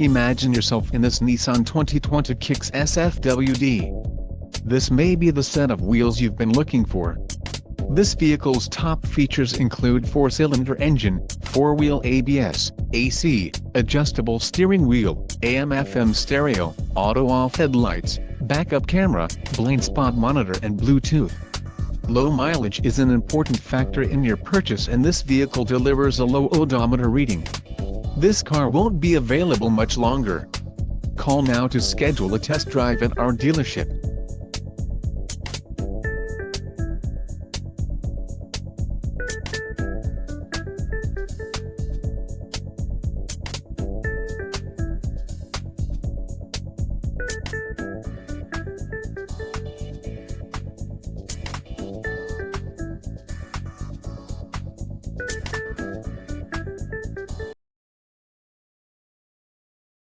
Imagine yourself in this Nissan 2020 Kicks FWD. This may be the set of wheels you've been looking for. This vehicle's top features include 4-cylinder engine, 4-wheel ABS, AC, adjustable steering wheel, AM/FM stereo, auto-off headlights, backup camera, blind spot monitor and Bluetooth. Low mileage is an important factor in your purchase, and this vehicle delivers a low odometer reading. This car won't be available much longer. Call now to schedule a test drive at our dealership.